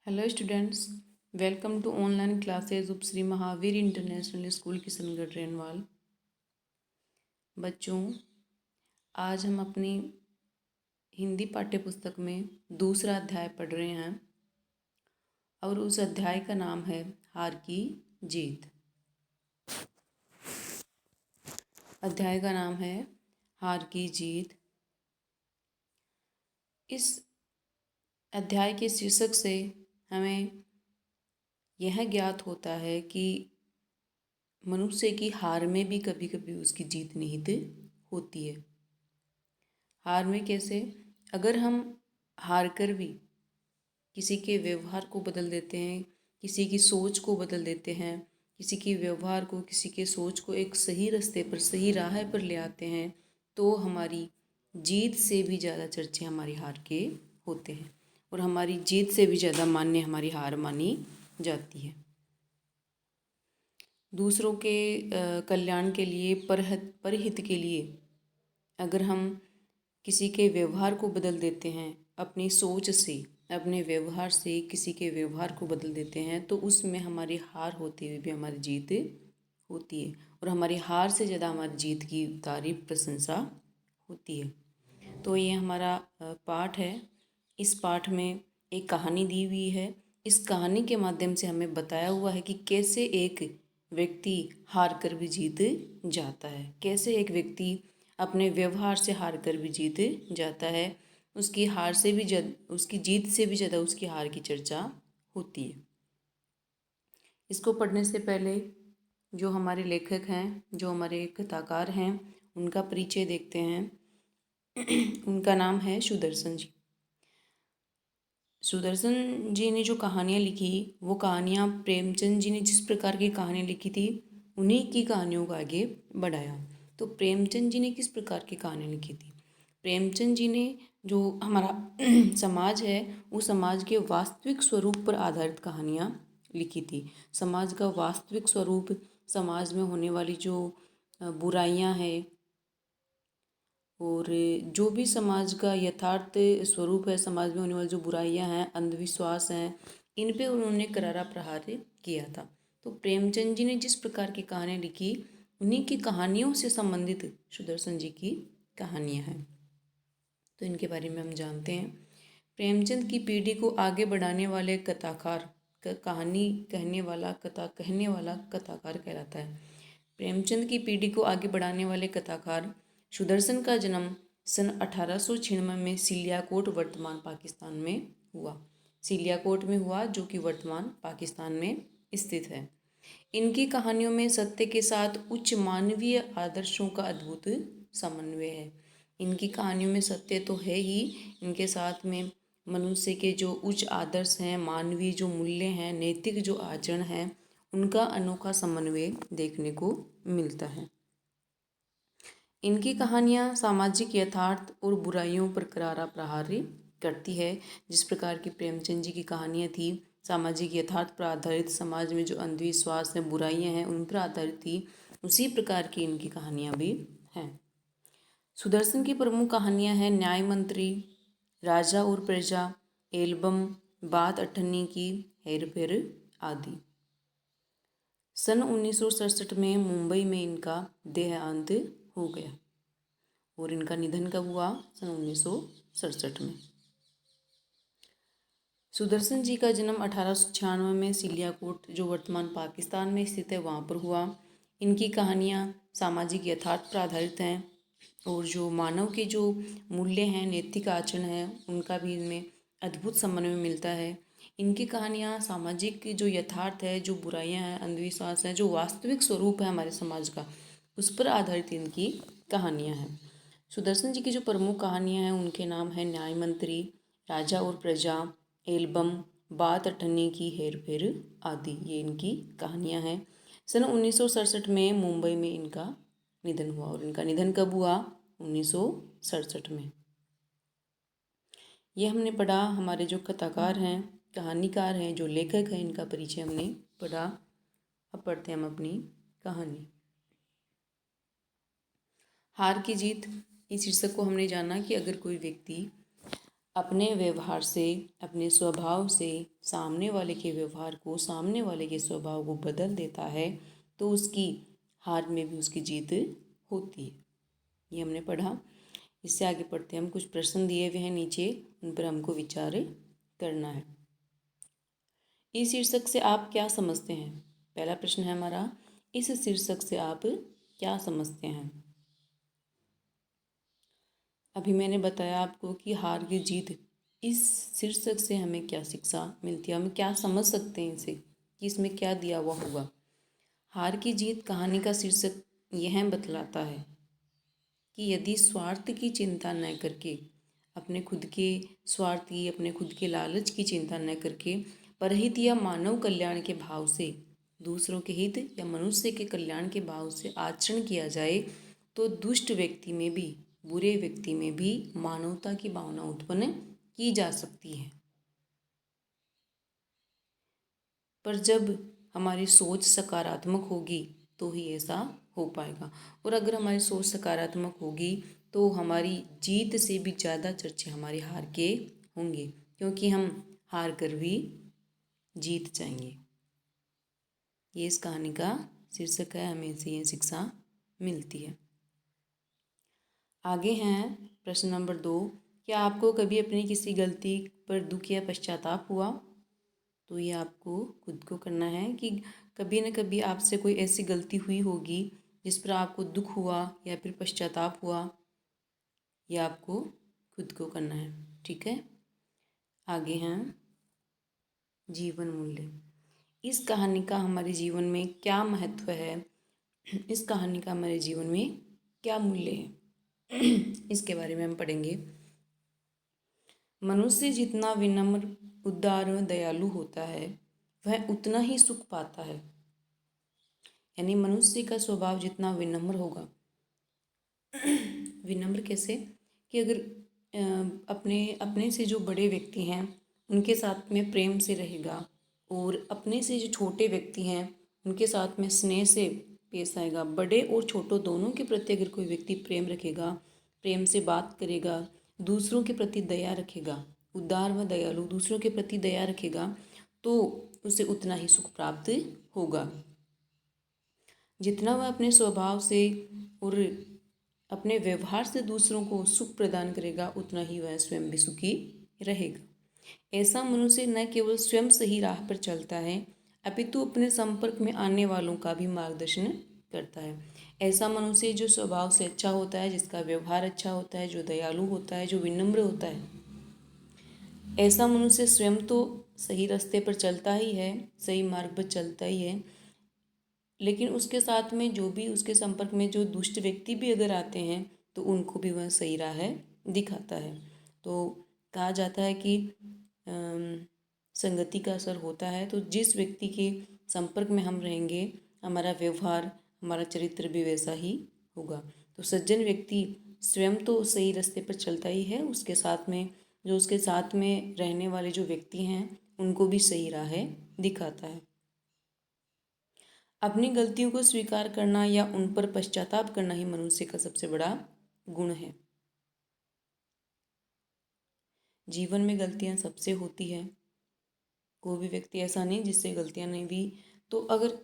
Hello students, welcome to online classes of Shri Mahavir international school Kishangarh Renwal. बच्चों, आज हम अपनी हिंदी पाठ्य पुस्तक में दूसरा अध्याय पढ़ रहे हैं और उस अध्याय का नाम है हार की जीत। अध्याय का नाम है हार की जीत। इस अध्याय के शीर्षक से हमें यह ज्ञात होता है कि मनुष्य की हार में भी कभी कभी उसकी जीत निहित होती है। हार में कैसे? अगर हम हार कर भी किसी के व्यवहार को बदल देते हैं, किसी की सोच को बदल देते हैं, किसी के व्यवहार को, किसी के सोच को एक सही रास्ते पर, सही राह पर ले आते हैं, तो हमारी जीत से भी ज़्यादा चर्चे हमारी हार के होते हैं और हमारी जीत से भी ज़्यादा मान्य हमारी हार मानी जाती है। दूसरों के कल्याण के लिए, परहित के लिए अगर हम किसी के व्यवहार को बदल देते हैं, अपनी सोच से, अपने व्यवहार से किसी के व्यवहार को बदल देते हैं, तो उसमें हमारी हार होते हुए भी हमारी जीत होती है और हमारी हार से ज़्यादा हमारी जीत की तारीफ, प्रशंसा होती है। तो ये हमारा पाठ है। इस पाठ में एक कहानी दी हुई है। इस कहानी के माध्यम से हमें बताया हुआ है कि कैसे एक व्यक्ति हार कर भी जीत जाता है, कैसे एक व्यक्ति अपने व्यवहार से हार कर भी जीत जाता है। उसकी हार से भी उसकी जीत से भी ज़्यादा उसकी हार की चर्चा होती है। इसको पढ़ने से पहले जो हमारे लेखक हैं, जो हमारे कथाकार हैं, उनका परिचय देखते हैं। उनका नाम है सुदर्शन जी। सुदर्शन जी ने जो कहानियाँ लिखी, वो कहानियाँ प्रेमचंद जी ने जिस प्रकार की कहानियाँ लिखी थी, उन्हीं की कहानियों को आगे बढ़ाया। तो प्रेमचंद जी ने किस प्रकार की कहानियाँ लिखी थी? प्रेमचंद जी ने जो हमारा समाज है, उस समाज के वास्तविक स्वरूप पर आधारित कहानियाँ लिखी थी। समाज का वास्तविक स्वरूप, समाज में होने वाली जो बुराइयाँ हैं और जो भी समाज का यथार्थ स्वरूप है, समाज में होने वाली जो बुराइयां हैं, अंधविश्वास हैं, इन पे उन्होंने करारा प्रहार किया था। तो प्रेमचंद जी ने जिस प्रकार की कहानियाँ लिखी, उन्हीं की कहानियों से संबंधित सुदर्शन जी की कहानियाँ हैं। तो इनके बारे में हम जानते हैं। प्रेमचंद की पीढ़ी को आगे बढ़ाने वाले कथाकार, कहानी कहने वाला, कथा कहने वाला कथाकार कहलाता है। प्रेमचंद की पीढ़ी को आगे बढ़ाने वाले कथाकार सुदर्शन का जन्म सन 1896 में सिलियाकोट, वर्तमान पाकिस्तान में हुआ। सिलियाकोट में हुआ, जो कि वर्तमान पाकिस्तान में स्थित है। इनकी कहानियों में सत्य के साथ उच्च मानवीय आदर्शों का अद्भुत समन्वय है। इनकी कहानियों में सत्य तो है ही, इनके साथ में मनुष्य के जो उच्च आदर्श हैं, मानवीय जो मूल्य हैं, नैतिक जो आचरण हैं, उनका अनोखा समन्वय देखने को मिलता है। इनकी कहानियाँ सामाजिक यथार्थ और बुराइयों पर करारा प्रहार करती है। जिस प्रकार की प्रेमचंद जी की कहानियाँ थी, सामाजिक यथार्थ पर आधारित, समाज में जो अंधविश्वास हैं, बुराइयां हैं, उन पर आधारित थी, उसी प्रकार की इनकी कहानियाँ भी हैं। सुदर्शन की प्रमुख कहानियाँ हैं न्याय मंत्री, राजा और प्रजा, एल्बम, बात अठन्नी की, हेर फेर आदि। सन 1967 में मुंबई में इनका देहांत हो गया और इनका निधन कब हुआ? सन 1967 में। सुदर्शन जी का जन्म 1896 में सिलियाकोट, जो वर्तमान पाकिस्तान में स्थित है, वहाँ पर हुआ। इनकी कहानियाँ सामाजिक यथार्थ पर आधारित हैं और जो मानव के जो मूल्य हैं, नैतिक आचरण हैं, उनका भी इनमें अद्भुत समन्वय मिलता है। इनकी कहानियाँ सामाजिक जो यथार्थ है, जो बुराइयाँ हैं, अंधविश्वास हैं, जो वास्तविक स्वरूप है हमारे समाज का, उस पर आधारित इनकी कहानियाँ हैं। सुदर्शन जी की जो प्रमुख कहानियाँ हैं, उनके नाम हैं न्याय मंत्री, राजा और प्रजा, एल्बम, बात अठन्नी की, हेर फेर आदि। ये इनकी कहानियाँ हैं। सन 1967 में मुंबई में इनका निधन हुआ और इनका निधन कब हुआ? 1967 में। ये हमने पढ़ा। हमारे जो कथाकार हैं, कहानीकार हैं, जो लेखक हैं, इनका परिचय हमने पढ़ा। अब पढ़ते हैं हम अपनी कहानी। हार की जीत, इस शीर्षक को हमने जाना कि अगर कोई व्यक्ति अपने व्यवहार से, अपने स्वभाव से सामने वाले के व्यवहार को, सामने वाले के स्वभाव को बदल देता है तो उसकी हार में भी उसकी जीत होती है। ये हमने पढ़ा। इससे आगे पढ़ते हैं हम। कुछ प्रश्न दिए हुए हैं नीचे, उन पर हमको विचार करना है। इस शीर्षक से आप क्या समझते हैं? पहला प्रश्न है हमारा, इस शीर्षक से आप क्या समझते हैं? अभी मैंने बताया आपको कि हार की जीत, इस शीर्षक से हमें क्या शिक्षा मिलती है, हम क्या समझ सकते हैं इसे, कि इसमें क्या दिया हुआ होगा। हार की जीत कहानी का शीर्षक यह बतलाता है कि यदि स्वार्थ की चिंता न करके, अपने खुद के स्वार्थ की, अपने खुद के लालच की चिंता न करके परहित या मानव कल्याण के भाव से, दूसरों के हित या मनुष्य के कल्याण के भाव से आचरण किया जाए तो दुष्ट व्यक्ति में भी, बुरे व्यक्ति में भी मानवता की भावना उत्पन्न की जा सकती है। पर जब हमारी सोच सकारात्मक होगी तो ही ऐसा हो पाएगा। और अगर हमारी सोच सकारात्मक होगी तो हमारी जीत से भी ज़्यादा चर्चे हमारी हार के होंगे, क्योंकि हम हार कर भी जीत जाएंगे। ये इस कहानी का शीर्षक है, हमें से ये शिक्षा मिलती है। आगे हैं प्रश्न नंबर 2, क्या आपको कभी अपनी किसी गलती पर दुख या पश्चाताप हुआ? तो ये आपको खुद को करना है कि कभी न कभी आपसे कोई ऐसी गलती हुई होगी जिस पर आपको दुख हुआ या फिर पश्चाताप हुआ। ये आपको खुद को करना है, ठीक है। आगे हैं जीवन मूल्य। इस कहानी का हमारे जीवन में क्या महत्व है? इस कहानी का हमारे जीवन में क्या मूल्य है? इसके बारे में हम पढ़ेंगे। मनुष्य जितना विनम्र, उदार व दयालु होता है वह उतना ही सुख पाता है। यानी मनुष्य का स्वभाव जितना विनम्र होगा, विनम्र कैसे कि अगर अपने अपने से जो बड़े व्यक्ति हैं उनके साथ में प्रेम से रहेगा, और अपने से जो छोटे व्यक्ति हैं उनके साथ में स्नेह से पेश आएगा। बड़े और छोटों दोनों के प्रति अगर कोई व्यक्ति प्रेम रखेगा, प्रेम से बात करेगा, दूसरों के प्रति दया रखेगा, उदार व दयालु, दूसरों के प्रति दया रखेगा, तो उसे उतना ही सुख प्राप्त होगा। जितना वह अपने स्वभाव से और अपने व्यवहार से दूसरों को सुख प्रदान करेगा, उतना ही वह स्वयं भी सुखी रहेगा। ऐसा मनुष्य न केवल स्वयं सही राह पर चलता है, अपितु अपने संपर्क में आने वालों का भी मार्गदर्शन करता है। ऐसा मनुष्य जो स्वभाव से अच्छा होता है, जिसका व्यवहार अच्छा होता है, जो दयालु होता है, जो विनम्र होता है, ऐसा मनुष्य स्वयं तो सही रास्ते पर चलता ही है, सही मार्ग पर चलता ही है, लेकिन उसके साथ में जो भी उसके संपर्क में जो दुष्ट व्यक्ति भी अगर आते हैं तो उनको भी वह सही राह दिखाता है। तो कहा जाता है कि संगति का असर होता है। तो जिस व्यक्ति के संपर्क में हम रहेंगे, हमारा व्यवहार, हमारा चरित्र भी वैसा ही होगा। तो सज्जन व्यक्ति स्वयं तो सही रास्ते पर चलता ही है, उसके साथ में जो उसके साथ में रहने वाले जो व्यक्ति हैं उनको भी सही राह दिखाता है। अपनी गलतियों को स्वीकार करना या उन पर पश्चाताप करना ही मनुष्य का सबसे बड़ा गुण है। जीवन में गलतियां सबसे होती है, कोई भी व्यक्ति ऐसा नहीं जिससे गलतियां नहीं हुई। तो अगर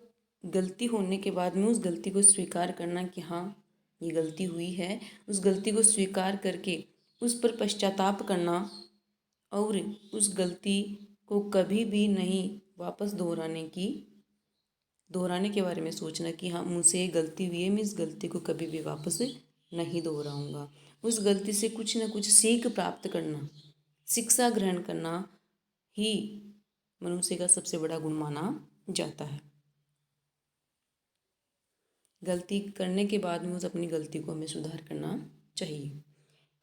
गलती होने के बाद में उस गलती को स्वीकार करना कि हाँ ये गलती हुई है, उस गलती को स्वीकार करके उस पर पश्चाताप करना और उस गलती को कभी भी नहीं वापस दोहराने के बारे में सोचना कि हाँ मुझसे ये गलती हुई है, मैं इस गलती को कभी भी वापस नहीं दोहराऊंगा। उस गलती से कुछ न कुछ सीख प्राप्त करना, शिक्षा ग्रहण करना ही मनुष्य का सबसे बड़ा गुण माना जाता है। गलती करने के बाद में उस अपनी गलती को हमें सुधार करना चाहिए।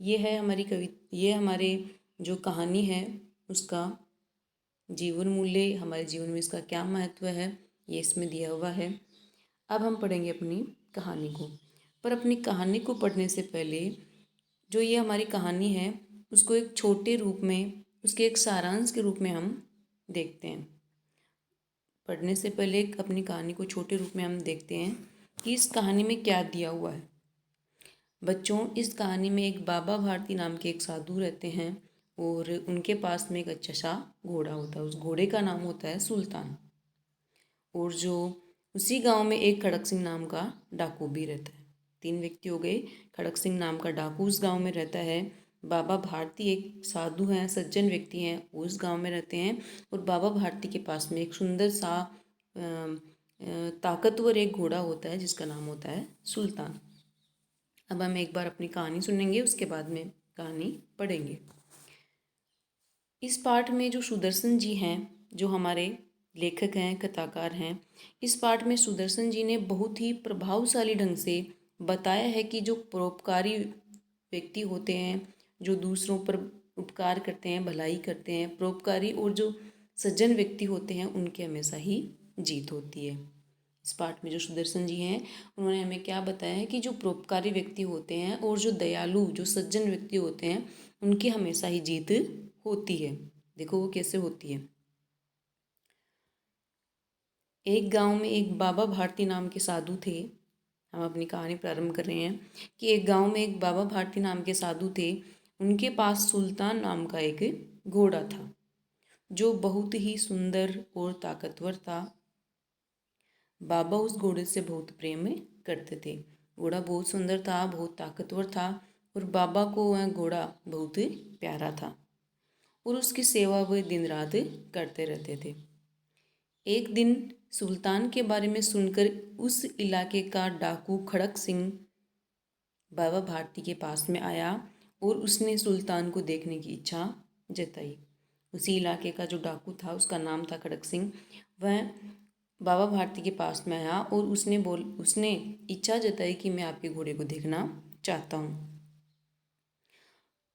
ये हमारे जो कहानी है उसका जीवन मूल्य, हमारे जीवन में इसका क्या महत्व है, ये इसमें दिया हुआ है। अब हम पढ़ेंगे अपनी कहानी को। पर अपनी कहानी को पढ़ने से पहले जो ये हमारी कहानी है उसको एक छोटे रूप में, उसके एक सारांश के रूप में हम देखते हैं। पढ़ने से पहले अपनी कहानी को छोटे रूप में हम देखते हैं कि इस कहानी में क्या दिया हुआ है। बच्चों, इस कहानी में एक बाबा भारती नाम के एक साधु रहते हैं। और उनके पास में एक अच्छा सा घोड़ा होता है। उस घोड़े का नाम होता है सुल्तान। और जो उसी गांव में एक खड़क सिंह नाम का डाकू भी रहता है। 3 व्यक्ति हो गए। खड़क सिंह नाम का डाकू उस गांव में रहता है। बाबा भारती एक साधु हैं, सज्जन व्यक्ति हैं, वो उस गांव में रहते हैं। और बाबा भारती के पास में एक सुंदर सा ताकतवर एक घोड़ा होता है जिसका नाम होता है सुल्तान। अब हम एक बार अपनी कहानी सुनेंगे, उसके बाद में कहानी पढ़ेंगे। इस पाठ में जो सुदर्शन जी हैं, जो हमारे लेखक हैं, कथाकार हैं, इस पाठ में सुदर्शन जी ने बहुत ही प्रभावशाली ढंग से बताया है कि जो परोपकारी व्यक्ति होते हैं, जो दूसरों पर उपकार करते हैं, भलाई करते हैं, परोपकारी और जो सज्जन व्यक्ति होते हैं, उनकी हमेशा ही जीत होती है। इस पाठ में जो सुदर्शन जी हैं, उन्होंने हमें क्या बताया है कि जो परोपकारी व्यक्ति होते हैं और जो दयालु, जो सज्जन व्यक्ति होते हैं, उनकी हमेशा ही जीत होती है। देखो वो कैसे होती है। एक गांव में एक बाबा भारती नाम के साधु थे। हम अपनी कहानी प्रारंभ कर रहे हैं कि एक गांव में एक बाबा भारती नाम के साधु थे। उनके पास सुल्तान नाम का एक घोड़ा था जो बहुत ही सुंदर और ताकतवर था। बाबा उस घोड़े से बहुत प्रेम करते थे। घोड़ा बहुत सुंदर था, बहुत ताकतवर था और बाबा को वह घोड़ा बहुत प्यारा था और उसकी सेवा वे दिन रात करते रहते थे। एक दिन सुल्तान के बारे में सुनकर उस इलाके का डाकू खड़क सिंह बाबा भारती के पास में आया और उसने सुल्तान को देखने की इच्छा जताई। उसी इलाके का जो डाकू था उसका नाम था खड़क सिंह। वह बाबा भारती के पास में आया और उसने इच्छा जताई कि मैं आपके घोड़े को देखना चाहता हूँ।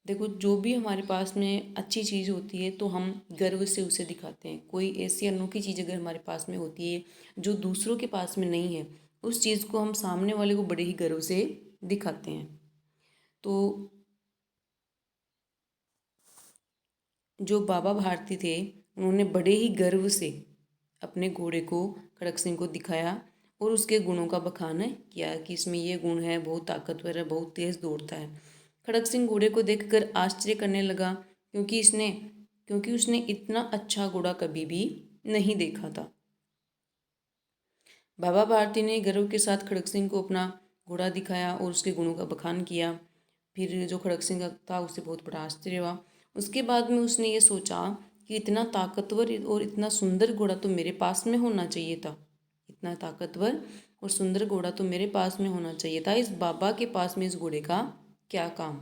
देखो, जो भी हमारे पास में अच्छी चीज़ होती है तो हम गर्व से उसे दिखाते हैं। कोई ऐसी अनोखी चीज़ अगर हमारे पास में होती है जो दूसरों के पास में नहीं है, उस चीज़ को हम सामने वाले को बड़े ही गर्व से दिखाते हैं। तो जो बाबा भारती थे, उन्होंने बड़े ही गर्व से अपने घोड़े को खड़क सिंह को दिखाया और उसके गुणों का बखान किया कि इसमें ये गुण है, बहुत ताकतवर है, बहुत तेज़ दौड़ता है। खड़क सिंह घोड़े को देखकर आश्चर्य करने लगा क्योंकि उसने इतना अच्छा घोड़ा कभी भी नहीं देखा था। बाबा भारती ने गर्व के साथ खड़क सिंह को अपना घोड़ा दिखाया और उसके गुणों का बखान किया। फिर जो खड़क सिंह था उसे बहुत बड़ा आश्चर्य हुआ। उसके बाद में उसने ये सोचा कि इतना ताकतवर और इतना सुंदर घोड़ा तो मेरे पास में होना चाहिए था। इतना ताकतवर और सुंदर घोड़ा तो मेरे पास में होना चाहिए था। इस बाबा के पास में इस घोड़े का क्या काम।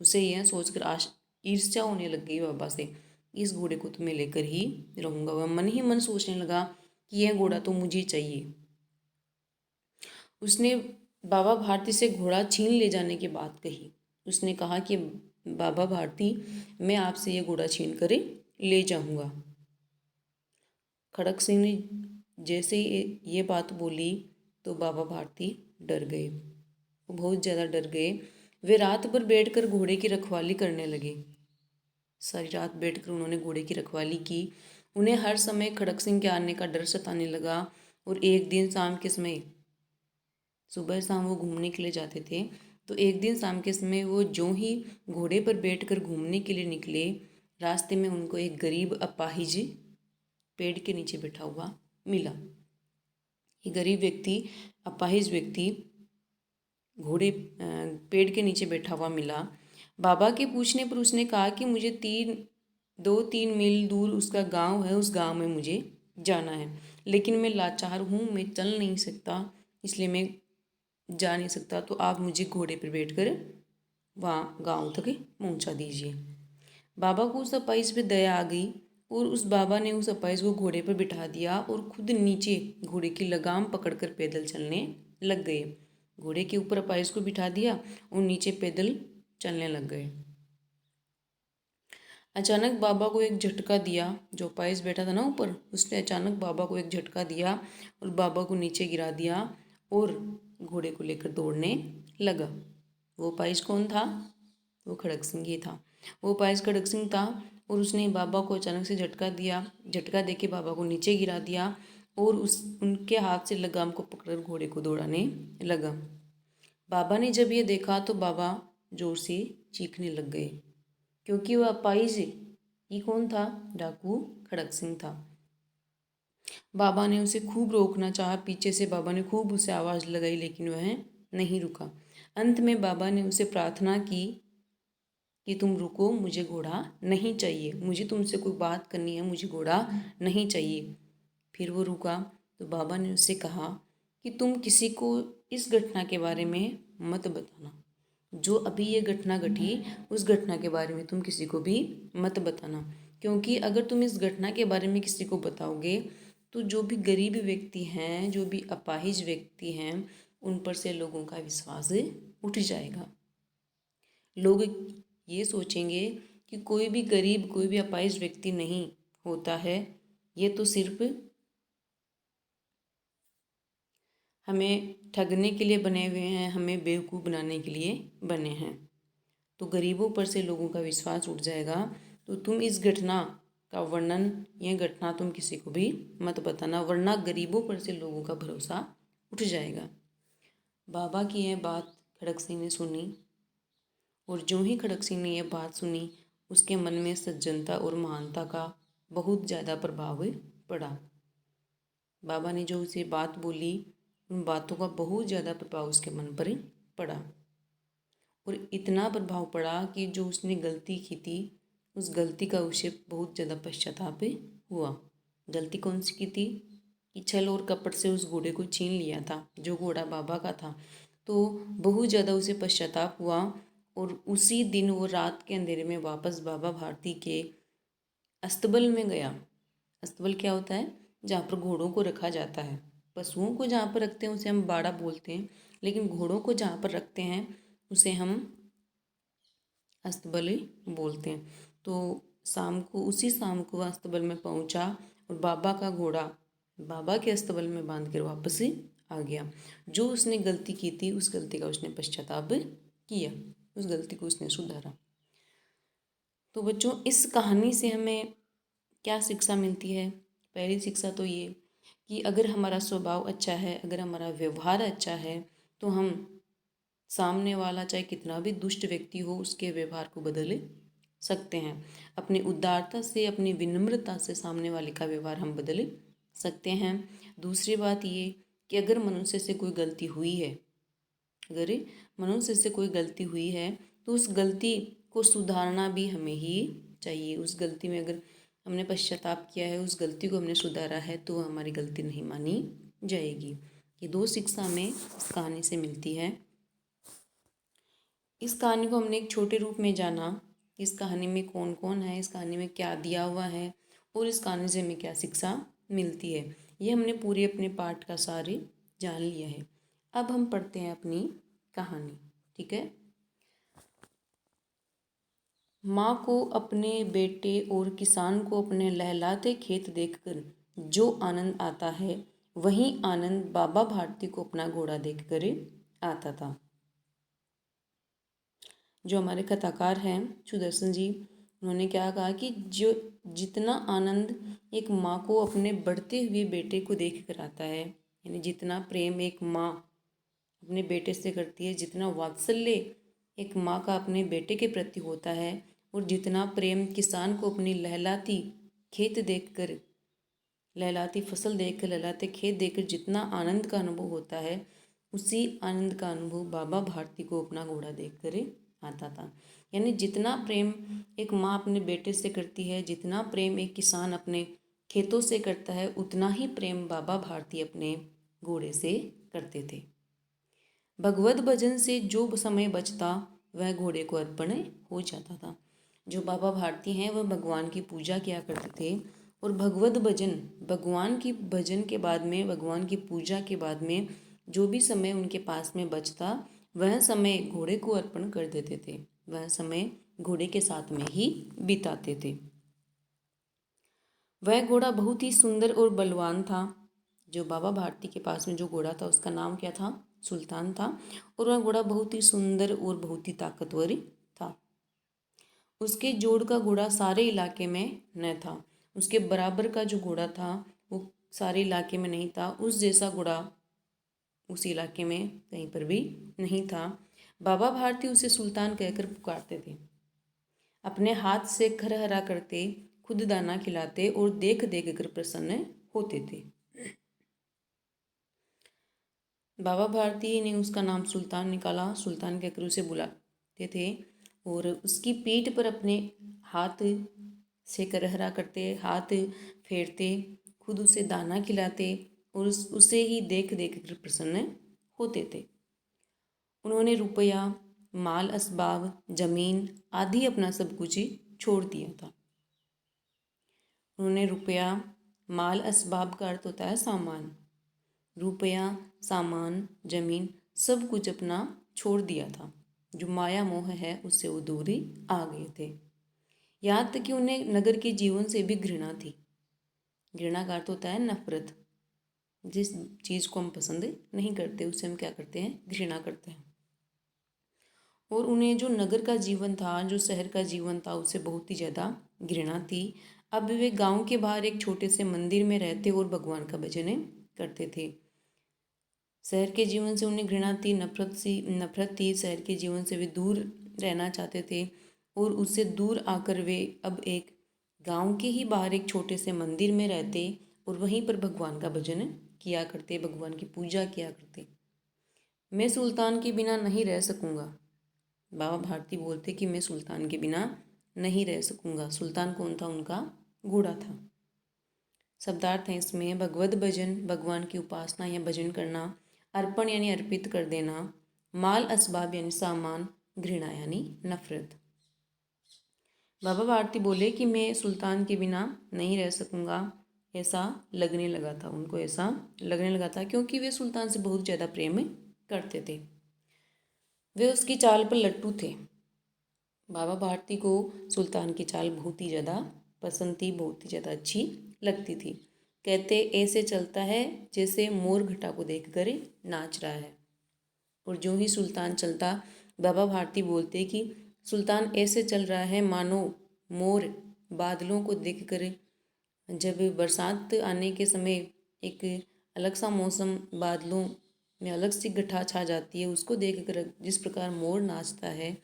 उसे यह सोचकर ईर्ष्या होने लग गई बाबा से। इस घोड़े को तो मैं लेकर ही रहूँगा। वह मन ही मन सोचने लगा कि यह घोड़ा तो मुझे चाहिए। उसने बाबा भारती से घोड़ा छीन ले जाने की बात कही। उसने कहा कि बाबा भारती, मैं आपसे ये घोड़ा छीन कर ले जाऊंगा। खड़क सिंह ने जैसे ही ये बात बोली तो बाबा भारती डर गए। वो बहुत ज़्यादा डर गए। वे रात भर बैठकर घोड़े की रखवाली करने लगे। सारी रात बैठकर उन्होंने घोड़े की रखवाली की। उन्हें हर समय खड़क सिंह के आने का डर सताने लगा। और एक दिन शाम के समय, सुबह शाम वो घूमने के लिए जाते थे, तो एक दिन शाम के समय वो जो ही घोड़े पर बैठकर घूमने के लिए निकले, रास्ते में उनको एक गरीब अपाहिज पेड़ के नीचे बैठा हुआ मिला। ये गरीब व्यक्ति, अपाहिज व्यक्ति घोड़े पेड़ के नीचे बैठा हुआ मिला। बाबा के पूछने पर उसने कहा कि मुझे 2-3 मील दूर उसका गांव है, उस गांव में मुझे जाना है, लेकिन मैं लाचार हूँ, मैं चल नहीं सकता, इसलिए मैं जा नहीं सकता। तो आप मुझे घोड़े पर बैठकर वहाँ गांव तक पहुँचा दीजिए। बाबा को उस अपाहिज पे दया आ गई और उस बाबा ने उस अपाहिज को घोड़े पर बिठा दिया और खुद नीचे घोड़े की लगाम पकड़कर पैदल चलने लग गए। घोड़े के ऊपर अपाहिज को बिठा दिया और नीचे पैदल चलने लग गए। अचानक बाबा को एक झटका दिया। जो अपाहिज बैठा था ना ऊपर, उसने अचानक बाबा को एक झटका दिया और बाबा को नीचे गिरा दिया और घोड़े को लेकर दौड़ने लगा। वो अपाहिज कौन था? वो खड़क सिंह ही था। वो अपाहिज खड़क सिंह था और उसने बाबा को अचानक से झटका दिया। झटका देके बाबा को नीचे गिरा दिया और उनके हाथ से लगाम को पकड़कर घोड़े को दौड़ाने लगा। बाबा ने जब ये देखा तो बाबा जोर से चीखने लग गए। क्योंकि वह अपाहिज, ये कौन था? डाकू खड़क सिंह था। बाबा ने उसे खूब रोकना चाहा, पीछे से बाबा ने खूब उसे आवाज़ लगाई, लेकिन वह नहीं रुका। अंत में बाबा ने उसे प्रार्थना की कि तुम रुको, मुझे घोड़ा नहीं चाहिए, मुझे तुमसे कोई बात करनी है, मुझे घोड़ा नहीं चाहिए। फिर वो रुका तो बाबा ने उससे कहा कि तुम किसी को इस घटना के बारे में मत बताना, जो अभी ये घटना घटी उस घटना के बारे में तुम किसी को भी मत बताना, क्योंकि अगर तुम इस घटना के बारे में किसी को बताओगे तो जो भी गरीब व्यक्ति हैं, जो भी अपाहिज व्यक्ति हैं, उन पर से लोगों का विश्वास उठ जाएगा। लोग ये सोचेंगे कि कोई भी गरीब, कोई भी अपाहिज व्यक्ति नहीं होता है, ये तो सिर्फ हमें ठगने के लिए बने हुए हैं, हमें बेवकूफ़ बनाने के लिए बने हैं। तो गरीबों पर से लोगों का विश्वास उठ जाएगा। तो तुम इस घटना का वर्णन, यह घटना तुम किसी को भी मत बताना, वरना गरीबों पर से लोगों का भरोसा उठ जाएगा। बाबा की यह बात खड़क सिंह ने सुनी, और जो ही खड़क सिंह ने यह बात सुनी, उसके मन में सज्जनता और महानता का बहुत ज़्यादा प्रभाव पड़ा। बाबा ने जो उसे बात बोली, उन बातों का बहुत ज़्यादा प्रभाव उसके मन पर पड़ा, और इतना प्रभाव पड़ा कि जो उसने गलती की थी, उस गलती का उसे बहुत ज़्यादा पश्चाताप हुआ। गलती कौन सी की थी? कि छल और कपट से उस घोड़े को छीन लिया था, जो घोड़ा बाबा का था। तो बहुत ज़्यादा उसे पश्चाताप हुआ, और उसी दिन वो रात के अंधेरे में वापस बाबा भारती के अस्तबल में गया। अस्तबल क्या होता है? जहाँ पर घोड़ों को रखा जाता है। पशुओं को जहाँ पर रखते हैं उसे हम बाड़ा बोलते हैं, लेकिन घोड़ों को जहाँ पर रखते हैं उसे हम अस्तबल बोलते हैं। तो उसी शाम को वह अस्तबल में पहुँचा, और बाबा का घोड़ा बाबा के अस्तबल में बांध कर वापस आ गया। जो उसने गलती की थी, उस गलती का उसने पश्चाताप किया, उस गलती को उसने सुधारा। तो बच्चों, इस कहानी से हमें क्या शिक्षा मिलती है? पहली शिक्षा तो ये कि अगर हमारा स्वभाव अच्छा है, अगर हमारा व्यवहार अच्छा है, तो हम सामने वाला चाहे कितना भी दुष्ट व्यक्ति हो, उसके व्यवहार को बदल सकते हैं। अपनी उदारता से, अपनी विनम्रता से सामने वाले का व्यवहार हम बदल सकते हैं। दूसरी बात ये कि अगर मनुष्य से कोई गलती हुई है, अगर मनुष्य से कोई गलती हुई है, तो उस गलती को सुधारना भी हमें ही चाहिए। उस गलती में अगर हमने पश्चाताप किया है, उस गलती को हमने सुधारा है, तो हमारी गलती नहीं मानी जाएगी। ये दो शिक्षा हमें इस कहानी से मिलती है। इस कहानी को हमने एक छोटे रूप में जाना, इस कहानी में कौन कौन है, इस कहानी में क्या दिया हुआ है, और इस कहानी से हमें क्या शिक्षा मिलती है। ये हमने पूरे अपने पाठ का सारे जान लिया है। अब हम पढ़ते हैं अपनी कहानी, ठीक है। माँ को अपने बेटे और किसान को अपने लहलाते खेत देखकर जो आनंद आता है, वही आनंद बाबा भारती को अपना घोड़ा देखकर आता था। जो हमारे कथाकार हैं सुदर्शन जी, उन्होंने क्या कहा कि जो जितना आनंद एक माँ को अपने बढ़ते हुए बेटे को देख कर आता है, यानी जितना प्रेम एक माँ अपने बेटे से करती है, जितना वात्सल्य एक माँ का अपने बेटे के प्रति होता है, और जितना प्रेम किसान को अपनी लहलाती खेत देखकर, लहलाती फसल देखकर, लहलाते खेत देखकर जितना आनंद का अनुभव होता है, उसी आनंद का अनुभव बाबा भारती को अपना घोड़ा देखकर आता था। यानी जितना प्रेम एक माँ अपने बेटे से करती है, जितना प्रेम एक किसान अपने खेतों से करता है, उतना ही प्रेम बाबा भारती अपने घोड़े से करते थे। भगवत भजन से जो समय बचता वह घोड़े को अर्पण हो जाता था। जो बाबा भारती हैं वह भगवान की पूजा किया करते थे, और भगवत भजन, भगवान की भजन के बाद में, भगवान की पूजा के बाद में जो भी समय उनके पास में बचता, वह समय घोड़े को अर्पण कर देते थे, वह समय घोड़े के साथ में ही बिताते थे। वह घोड़ा बहुत ही सुंदर और बलवान था। जो बाबा भारती के पास में जो घोड़ा था उसका नाम क्या था? सुल्तान था। और वह घोड़ा बहुत ही सुंदर और बहुत ही ताकतवर था। उसके जोड़ का घोड़ा सारे इलाके में न था। उसके बराबर का जो घोड़ा था वो सारे इलाके में नहीं था। उस जैसा घोड़ा उस इलाके में कहीं पर भी नहीं था। बाबा भारती उसे सुल्तान कहकर पुकारते थे। अपने हाथ से खरहरा करते, खुद दाना खिलाते और देख देख कर प्रसन्न होते थे। बाबा भारती ने उसका नाम सुल्तान निकाला। सुल्तान कहकर उसे बुलाते थे और उसकी पीठ पर अपने हाथ से करहरा करते, हाथ फेरते, खुद उसे दाना खिलाते और उसे ही देख देख कर प्रसन्न होते थे। उन्होंने रुपया, माल असबाब, जमीन आदि अपना सब कुछ छोड़ दिया था। उन्होंने रुपया, माल असबाब का अर्थ होता है सामान, रुपया, सामान, जमीन सब कुछ अपना छोड़ दिया था। जो माया मोह है उससे वो दूर ही आ गए थे। यहाँ तक कि उन्हें नगर के जीवन से भी घृणा थी। घृणा का अर्थ होता है नफरत। जिस चीज़ को हम पसंद नहीं करते उससे हम क्या करते हैं, घृणा करते हैं। और उन्हें जो नगर का जीवन था, जो शहर का जीवन था, उससे बहुत ही ज़्यादा घृणा थी। अब वे गांव के बाहर एक छोटे से मंदिर में रहते और भगवान का भजन करते थे। शहर के जीवन से उन्हें घृणा थी, नफरत थी। शहर के जीवन से वे दूर रहना चाहते थे और उससे दूर आकर वे अब एक गांव के ही बाहर एक छोटे से मंदिर में रहते और वहीं पर भगवान का भजन किया करते, भगवान की पूजा किया करते। मैं सुल्तान के बिना नहीं रह सकूँगा। बाबा भारती बोलते कि मैं सुल्तान के बिना नहीं रह सकूँगा। सुल्तान कौन था? उनका घोड़ा था। शब्दार्थ है इसमें भगवत भजन, भगवान की उपासना या भजन करना, अर्पण यानी अर्पित कर देना, माल असबाब यानी सामान, घृणा यानी नफरत। बाबा भारती बोले कि मैं सुल्तान के बिना नहीं रह सकूँगा। ऐसा लगने लगा था उनको, ऐसा लगने लगा था क्योंकि वे सुल्तान से बहुत ज़्यादा प्रेम करते थे। वे उसकी चाल पर लट्टू थे। बाबा भारती को सुल्तान की चाल बहुत ही ज़्यादा पसंद थी, बहुत ही ज़्यादा अच्छी लगती थी। कहते ऐसे चलता है जैसे मोर घटा को देखकर नाच रहा है। और जो ही सुल्तान चलता, बाबा भारती बोलते कि सुल्तान ऐसे चल रहा है मानो मोर बादलों को देखकर, जब बरसात आने के समय एक अलग सा मौसम, बादलों में अलग सी घटा छा जाती है, उसको देखकर जिस प्रकार मोर नाचता है,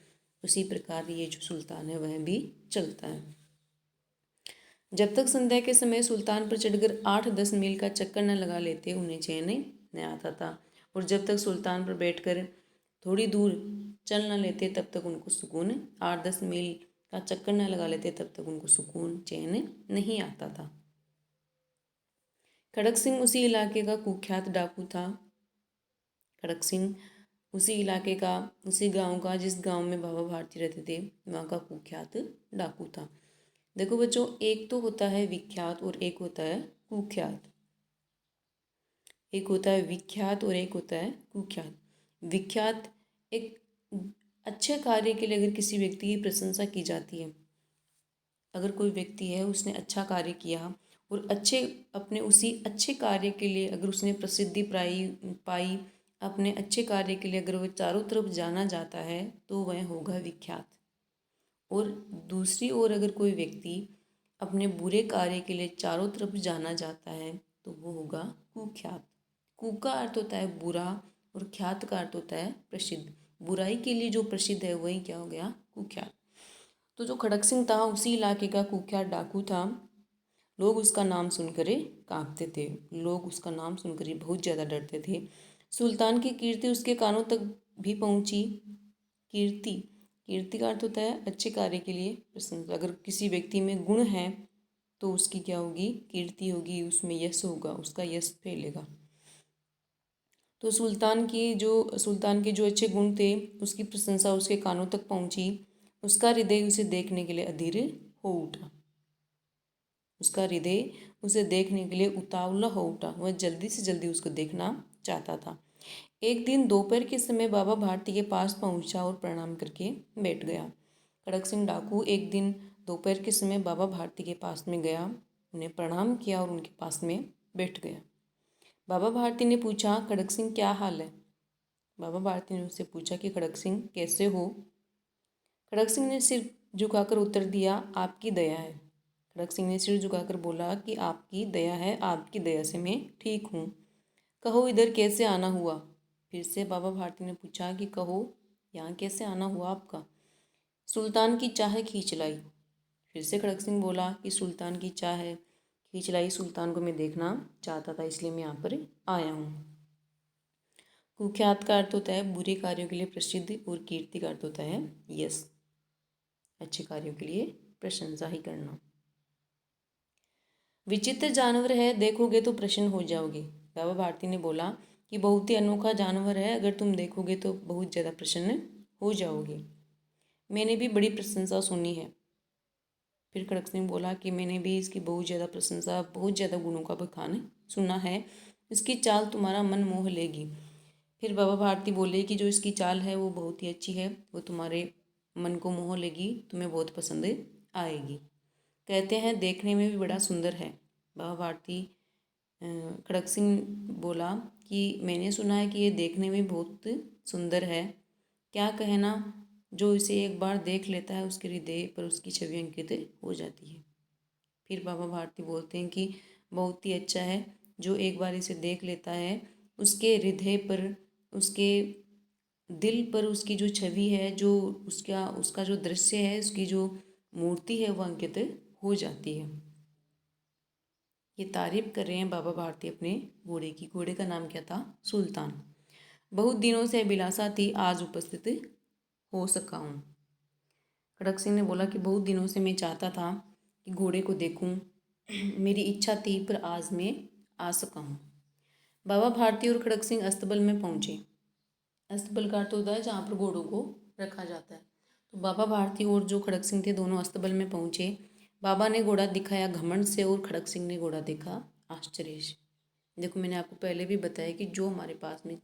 उसी प्रकार ये जो सुल्तान है वह भी चलता है। जब तक संध्या के समय सुल्तान पर चढ़कर 8-10 मील का चक्कर न लगा लेते उन्हें चैन न आता था। और जब तक सुल्तान पर बैठकर थोड़ी दूर चल न लेते तब तक उनको सुकून, 8-10 मील का चक्कर न लगा लेते तब तक उनको सुकून, चैन नहीं आता था। खड़क सिंह उसी इलाके का कुख्यात डाकू था। खड़क सिंह उसी इलाके का, उसी गांव का, जिस गांव में बाबा भारती रहते थे, वहाँ का कुख्यात डाकू था। देखो बच्चों, एक तो होता है विख्यात और एक होता है कुख्यात। एक होता है विख्यात और एक होता है कुख्यात। विख्यात एक अच्छे कार्य के लिए अगर किसी व्यक्ति की प्रशंसा की जाती है, अगर कोई व्यक्ति है उसने अच्छा कार्य किया और अपने उसी अच्छे कार्य के लिए अगर उसने प्रसिद्धि पाई, अपने अच्छे कार्य के लिए अगर वह चारों तरफ जाना जाता है तो वह होगा विख्यात। और दूसरी ओर अगर कोई व्यक्ति अपने बुरे कार्य के लिए चारों तरफ जाना जाता है तो वो होगा कुख्यात। कु का अर्थ होता है बुरा और ख्यात का अर्थ होता है प्रसिद्ध। बुराई के लिए जो प्रसिद्ध है वही क्या हो गया? कुख्यात। तो जो खड़क सिंह था उसी इलाके का कुख्यात डाकू था। लोग उसका नाम सुनकर ही कांपते थे, लोग उसका नाम सुनकर ही बहुत ज़्यादा डरते थे। सुल्तान की कीर्ति उसके कानों तक भी पहुंची। कीर्ति का अर्थ होता है अच्छे कार्य के लिए प्रशंसा। अगर किसी व्यक्ति में गुण है तो उसकी क्या होगी? कीर्ति होगी, उसमें यश होगा, उसका यश फैलेगा। तो सुल्तान के जो अच्छे गुण थे उसकी प्रशंसा उसके कानों तक पहुंची। उसका हृदय उसे देखने के लिए अधीर हो उठा। उसका हृदय उसे देखने के लिए उतावला हो उठा। वह जल्दी से जल्दी उसको देखना चाहता था। एक दिन दोपहर के समय बाबा भारती के पास पहुंचा और प्रणाम करके बैठ गया। खड़क सिंह डाकू एक दिन दोपहर के समय बाबा भारती के पास में गया, उन्हें प्रणाम किया और उनके पास में बैठ गया। बाबा भारती ने पूछा, खड़क सिंह क्या हाल है? बाबा भारती ने उससे पूछा कि खड़क सिंह कैसे हो? खड़क सिंह ने सिर झुकाकर उत्तर दिया, आपकी दया है। खड़क सिंह ने सिर झुकाकर बोला कि आपकी दया है, आपकी दया से मैं ठीक हूँ। कहो इधर कैसे आना हुआ? फिर से बाबा भारती ने पूछा कि कहो यहाँ कैसे आना हुआ आपका? सुल्तान की चाह खींच लाई। फिर से खड़क सिंह बोला कि सुल्तान की चाह खींच लाई, सुल्तान को मैं देखना चाहता था, इसलिए मैं यहाँ पर आया हूँ। कुख्यात का अर्थ होता है बुरे कार्यों के लिए प्रसिद्ध, और कीर्ति का अर्थ होता है यश, अच्छे कार्यों के लिए प्रशंसा ही करना। विचित्र जानवर है, देखोगे तो प्रसन्न हो जाओगे। बाबा भारती ने बोला कि बहुत ही अनोखा जानवर है, अगर तुम देखोगे तो बहुत ज़्यादा प्रसन्न हो जाओगे। मैंने भी बड़ी प्रशंसा सुनी है। फिर खड़क सिंह बोला कि मैंने भी इसकी बहुत ज़्यादा प्रशंसा, बहुत ज़्यादा गुणों का बखान सुना है, इसकी चाल तुम्हारा मन मोह लेगी। फिर बाबा भारती बोले कि जो इसकी चाल है वो बहुत ही अच्छी है, वो तुम्हारे मन को मोह लेगी, तुम्हें बहुत पसंद आएगी। कहते हैं देखने में भी बड़ा सुंदर है। बाबा भारती खड़क सिंह बोला कि मैंने सुना है कि ये देखने में बहुत सुंदर है। क्या कहना, जो इसे एक बार देख लेता है उसके हृदय पर उसकी छवि अंकित हो जाती है। फिर बाबा भारती बोलते हैं कि बहुत ही अच्छा है, जो एक बार इसे देख लेता है उसके हृदय पर, उसके दिल पर उसकी जो छवि है, जो उसका जो दृश्य है, उसकी जो मूर्ति है वो अंकित हो जाती है। ये तारीफ कर रहे हैं बाबा भारती अपने घोड़े की। घोड़े का नाम क्या था? सुल्तान। बहुत दिनों से अभिलाषा थी, आज उपस्थित हो सका हूँ। खड़क सिंह ने बोला कि बहुत दिनों से मैं चाहता था कि घोड़े को देखूं, मेरी इच्छा थी, पर आज मैं आ सका हूँ। बाबा भारती और खड़क सिंह अस्तबल में पहुँचे। अस्तबल का अर्थ होता है जहाँ पर घोड़ों को रखा जाता है। तो बाबा भारती और जो खड़क सिंह थे दोनों अस्तबल में पहुँचे। बाबा ने घोड़ा दिखाया घमंड से, और खड़क सिंह ने घोड़ा देखा आश्चर्य से। देखो, मैंने आपको पहले भी बताया कि जो हमारे पास में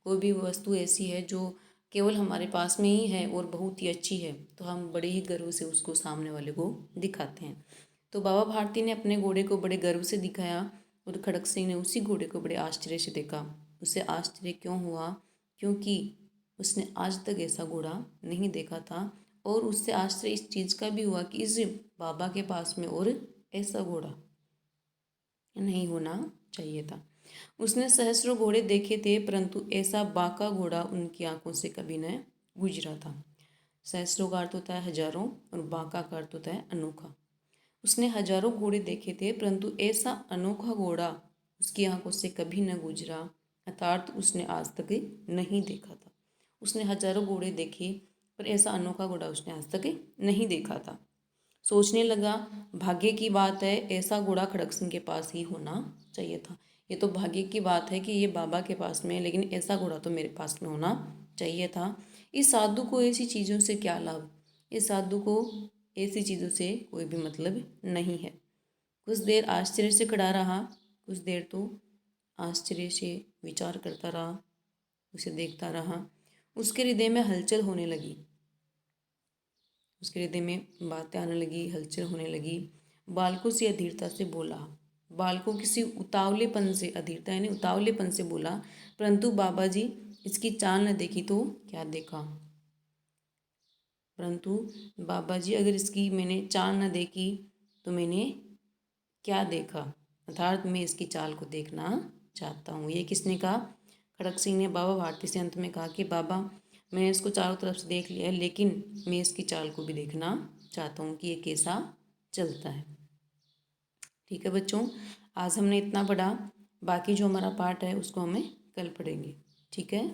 कोई भी वस्तु ऐसी है जो केवल हमारे पास में ही है और बहुत ही अच्छी है, तो हम बड़े ही गर्व से उसको सामने वाले को दिखाते हैं। तो बाबा भारती ने अपने घोड़े को बड़े गर्व से दिखाया, और खड़क सिंह ने उसी घोड़े को बड़े आश्चर्य से देखा। उसे आश्चर्य क्यों हुआ? क्योंकि उसने आज तक ऐसा घोड़ा नहीं देखा था, और उससे आश्चर्य इस चीज़ का भी हुआ कि इस बाबा के पास में और ऐसा घोड़ा नहीं होना चाहिए था। उसने सहस्रों घोड़े देखे थे, परंतु ऐसा बांका घोड़ा उनकी आंखों से कभी न गुजरा था। सहस्रों का अर्थ होता है हजारों, और बांका का अर्थ होता है अनोखा। उसने हजारों घोड़े देखे थे, परंतु ऐसा अनोखा घोड़ा उसकी आंखों से कभी न गुजरा, अर्थात उसने आज तक नहीं देखा था। उसने हजारों घोड़े देखे, पर ऐसा अनोखा घोड़ा उसने आज तक नहीं देखा था। सोचने लगा, भाग्य की बात है, ऐसा घोड़ा खड़क सिंह के पास ही होना चाहिए था। ये तो भाग्य की बात है कि ये बाबा के पास में है, लेकिन ऐसा घोड़ा तो मेरे पास में होना चाहिए था। इस साधु को ऐसी चीज़ों से क्या लाभ? इस साधु को ऐसी चीज़ों से कोई भी मतलब नहीं है। कुछ देर आश्चर्य से खड़ा रहा, कुछ देर तो आश्चर्य से विचार करता रहा, उसे देखता रहा। उसके हृदय में हलचल होने लगी, उसके हृदय में बातें आने लगी, हलचल होने लगी। बालकों से अधीरता से बोला, बालकों किसी उतावलेपन से, अधीरता यानी उतावलेपन से बोला, परंतु बाबा जी इसकी चाल न देखी तो क्या देखा? परंतु बाबा जी अगर इसकी मैंने चाल न देखी तो मैंने क्या देखा? अर्थात मैं इसकी चाल को देखना चाहता हूँ। ये किसने कहा? खड़क सिंह ने बाबा भारती से अंत में कहा कि बाबा, मैंने इसको चारों तरफ से देख लिया है, लेकिन मैं इसकी चाल को भी देखना चाहता हूँ कि ये कैसा चलता है। ठीक है बच्चों, आज हमने इतना पढ़ा, बाकी जो हमारा पार्ट है उसको हमें कल पढ़ेंगे। ठीक है।